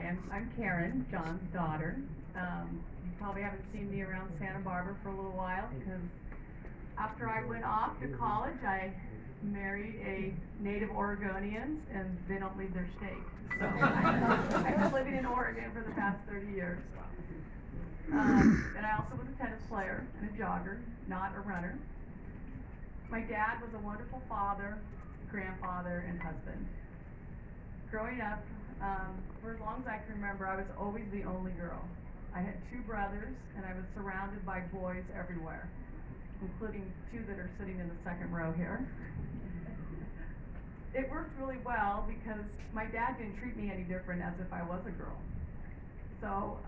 I'm Karen, John's daughter. You probably haven't seen me around Santa Barbara for a little while because after I went off to college, I married a native Oregonian, and they don't leave their state. So I've been living in Oregon for the past 30 years. And I also was a tennis player and a jogger, not a runner. My dad was a wonderful father, grandfather, and husband. Growing up, for as long as I can remember, I was always the only girl. I had two brothers, and I was surrounded by boys everywhere, including two that are sitting in the second row here. It worked really well because my dad didn't treat me any different as if I was a girl. So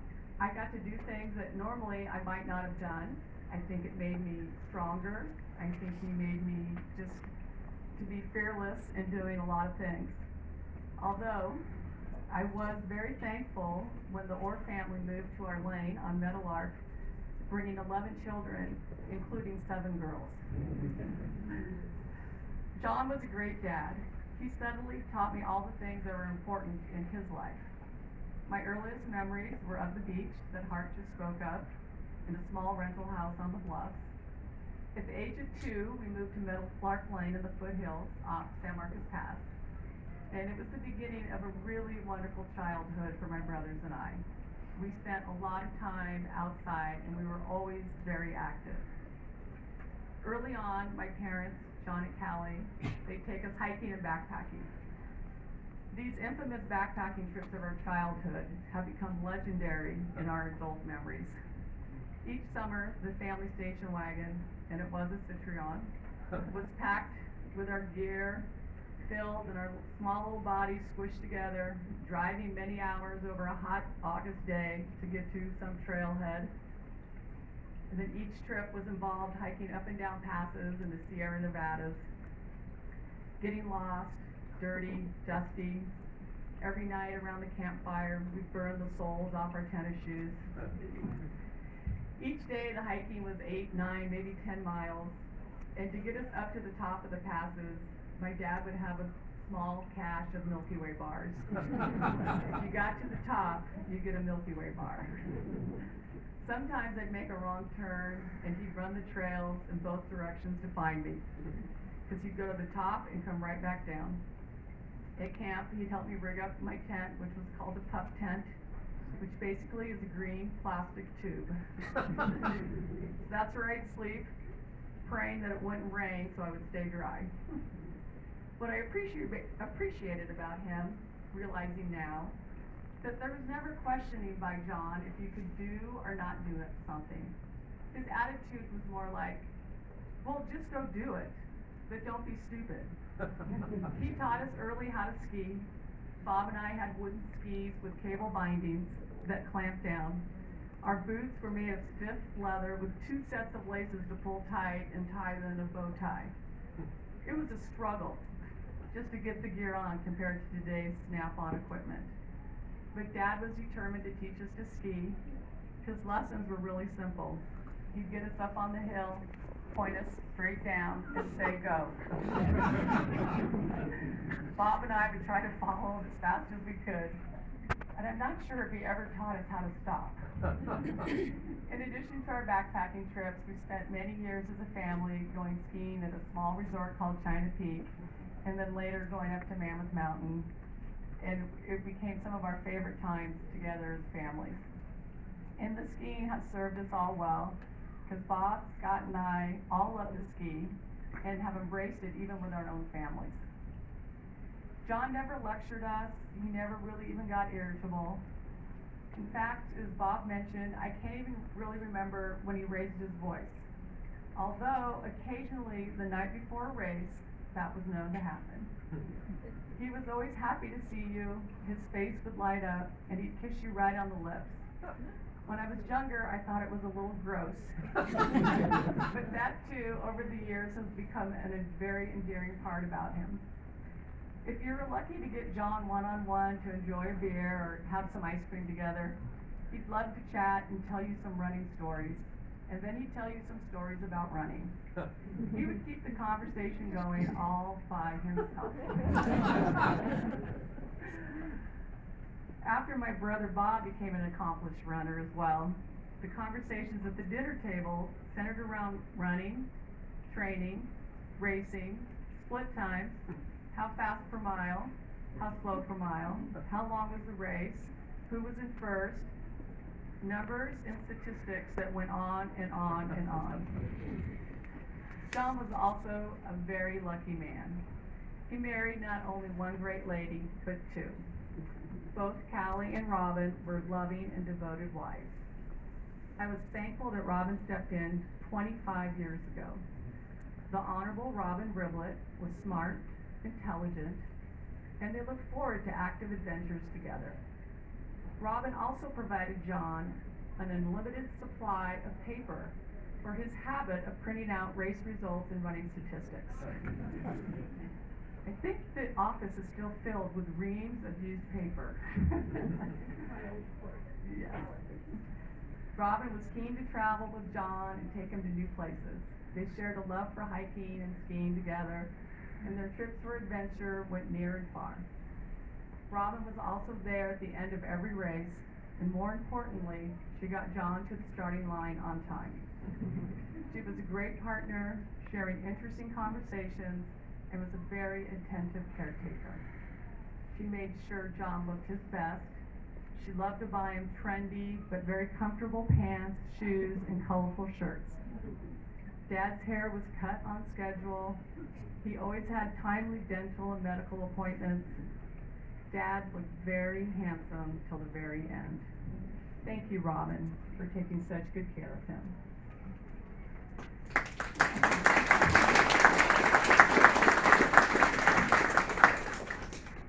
I got to do things that normally I might not have done. I think it made me stronger. I think he made me just to be fearless in doing a lot of things. Although I was very thankful when the Orr family moved to our lane on Meadowlark, bringing 11 children, including 7 girls. John was a great dad. He steadily taught me all the things that were important in his life. My earliest memories were of the beach that Hart just spoke of, in a small rental house on the bluffs. At the age of 2, we moved to Meadowlark Lane in the foothills off San Marcos Pass. And it was the beginning of a really wonderful childhood for my brothers and I. We spent a lot of time outside, and we were always very active. Early on, my parents, John and Callie, they'd take us hiking and backpacking. These infamous backpacking trips of our childhood have become legendary in our adult memories. Each summer, the family station wagon, and it was a Citroen, was packed with our gear, filled and our small little bodies squished together, driving many hours over a hot August day to get to some trailhead. And then each trip was involved hiking up and down passes in the Sierra Nevadas, getting lost, dirty, dusty. Every night around the campfire, we burned the soles off our tennis shoes. Each day the hiking was 8, 9, maybe 10 miles. And to get us up to the top of the passes, my dad would have a small cache of Milky Way bars. If you got to the top, you get a Milky Way bar. Sometimes I'd make a wrong turn, and he'd run the trails in both directions to find me, because he'd go to the top and come right back down. At camp, he'd help me rig up my tent, which was called a pup tent, which basically is a green plastic tube. That's where I'd sleep, praying that it wouldn't rain so I would stay dry. What I appreciated about him, realizing now, that there was never questioning by John if you could do or not do something. His attitude was more like, well, just go do it, but don't be stupid. He taught us early how to ski. Bob and I had wooden skis with cable bindings that clamped down. Our boots were made of stiff leather with 2 sets of laces to pull tight and tie them in a bow tie. It was a struggle just to get the gear on compared to today's snap-on equipment. But Dad was determined to teach us to ski. His lessons were really simple. He'd get us up on the hill, point us straight down, and say, go. Bob and I would try to follow as fast as we could, and I'm not sure if he ever taught us how to stop. In addition to our backpacking trips, we spent many years as a family going skiing at a small resort called China Peak, and then later going up to Mammoth Mountain, and it became some of our favorite times together as families. And the skiing has served us all well, because Bob, Scott, and I all love to ski and have embraced it even with our own families. John never lectured us. He never really even got irritable. In fact, as Bob mentioned, I can't even really remember when he raised his voice. Although occasionally the night before a race, that was known to happen. He was always happy to see you, his face would light up, and he'd kiss you right on the lips. When I was younger, I thought it was a little gross. But that too, over the years, has become a very endearing part about him. If you were lucky to get John one-on-one to enjoy a beer or have some ice cream together, he'd love to chat and tell you some running stories. And then he'd tell you some stories about running. He would keep the conversation going all by himself. After my brother Bob became an accomplished runner as well, the conversations at the dinner table centered around running, training, racing, split times, how fast per mile, how slow per mile, how long was the race, who was in first, numbers and statistics that went on and on and on. John was also a very lucky man. He married not only one great lady, but two. Both Callie and Robin were loving and devoted wives. I was thankful that Robin stepped in 25 years ago. The Honorable Robin Riblet was smart, intelligent, and they looked forward to active adventures together. Robin also provided John an unlimited supply of paper for his habit of printing out race results and running statistics. I think the office is still filled with reams of used paper. Yes. Robin was keen to travel with John and take him to new places. They shared a love for hiking and skiing together, and their trips for adventure went near and far. Robin was also there at the end of every race, and more importantly, she got John to the starting line on time. She was a great partner, sharing interesting conversations, and was a very attentive caretaker. She made sure John looked his best. She loved to buy him trendy but very comfortable pants, shoes, and colorful shirts. Dad's hair was cut on schedule. He always had timely dental and medical appointments. Dad looked very handsome till the very end. Thank you, Robin, for taking such good care of him.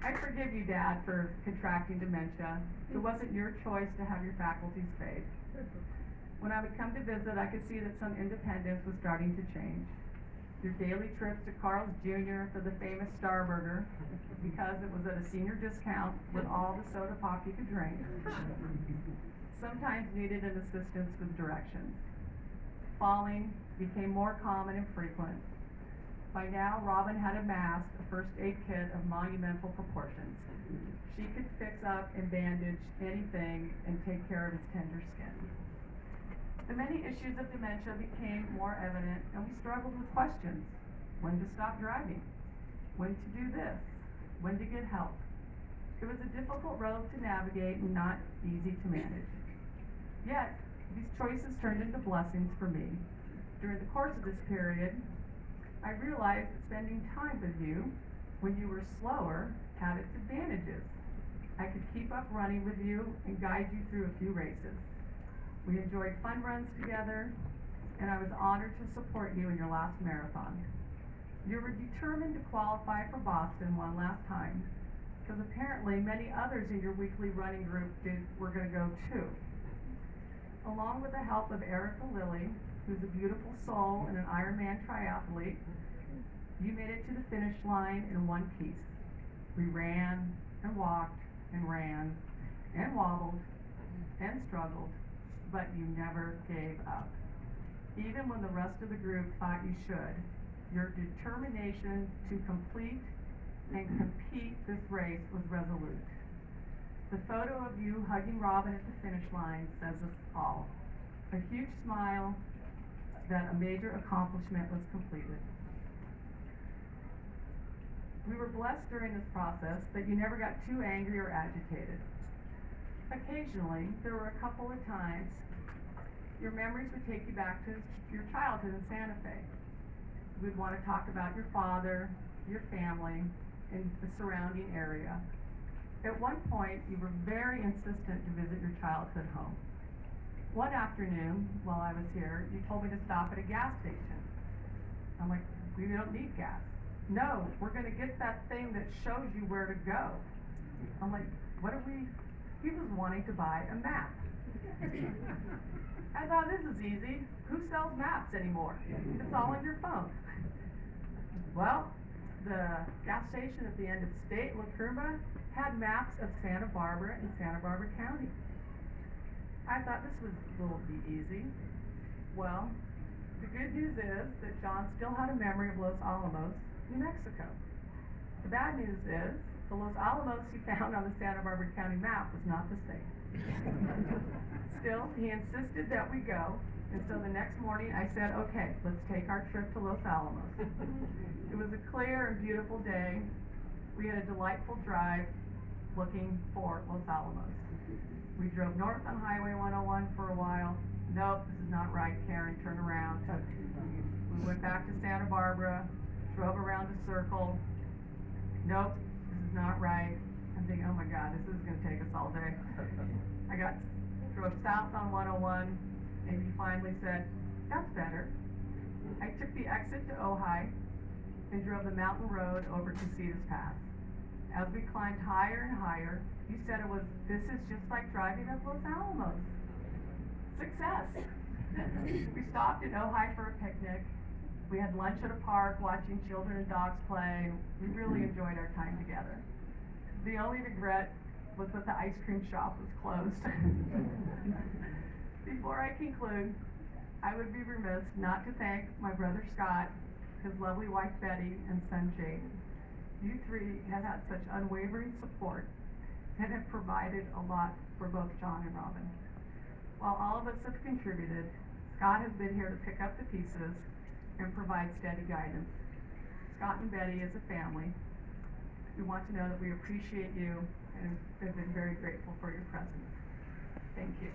I forgive you, Dad, for contracting dementia. It wasn't your choice to have your faculties fade. When I would come to visit, I could see that some independence was starting to change. Your daily trips to Carl's Jr. for the famous Star Burger, because it was at a senior discount with all the soda pop you could drink, sometimes needed an assistance with directions. Falling became more common and frequent. By now, Robin had amassed a first aid kit of monumental proportions. She could fix up and bandage anything and take care of its tender skin. The many issues of dementia became more evident, and we struggled with questions. When to stop driving? When to do this? When to get help? It was a difficult road to navigate and not easy to manage. Yet, these choices turned into blessings for me. During the course of this period, I realized that spending time with you when you were slower had its advantages. I could keep up running with you and guide you through a few races. We enjoyed fun runs together, and I was honored to support you in your last marathon. You were determined to qualify for Boston one last time, because apparently many others in your weekly running group were going to go too. Along with the help of Erica Lilly, who's a beautiful soul and an Ironman triathlete, you made it to the finish line in one piece. We ran and walked and ran and wobbled and struggled, but you never gave up. Even when the rest of the group thought you should, your determination to complete and compete this race was resolute. The photo of you hugging Robin at the finish line says us all. A huge smile that a major accomplishment was completed. We were blessed during this process that you never got too angry or agitated. Occasionally, there were a couple of times your memories would take you back to your childhood in Santa Fe. We'd want to talk about your father, your family, and the surrounding area. At one point, you were very insistent to visit your childhood home. One afternoon, while I was here, you told me to stop at a gas station. I'm like, we don't need gas. No, we're going to get that thing that shows you where to go. I'm like, what are we? He was wanting to buy a map. I thought, this is easy. Who sells maps anymore? It's all on your phone. Well, the gas station at the end of State, La Curva, had maps of Santa Barbara and Santa Barbara County. I thought this will be easy. Well, the good news is that John still had a memory of Los Alamos, New Mexico. The bad news is The Los Alamos he found on the Santa Barbara County map was not the same. Still, he insisted that we go, and so the next morning I said, okay, let's take our trip to Los Alamos. It was a clear and beautiful day. We had a delightful drive looking for Los Alamos. We drove north on Highway 101 for a while. Nope, this is not right, Karen, turn around. We went back to Santa Barbara, drove around a circle. Nope, this is not right. I'm thinking, oh my God, this is gonna take us all day. Drove south on 101, and he finally said, that's better. I took the exit to Ojai and drove the mountain road over to Cedars Pass. As we climbed higher and higher, you said this is just like driving up Los Alamos. Success! We stopped in Ojai for a picnic. We had lunch at a park watching children and dogs play. We really enjoyed our time together. The only regret was that the ice cream shop was closed. Before I conclude, I would be remiss not to thank my brother Scott, his lovely wife Betty, and son Jake. You three have had such unwavering support and have provided a lot for both John and Robin. While all of us have contributed, Scott has been here to pick up the pieces and provide steady guidance. Scott and Betty as a family, we want to know that we appreciate you and have been very grateful for your presence. Thank you.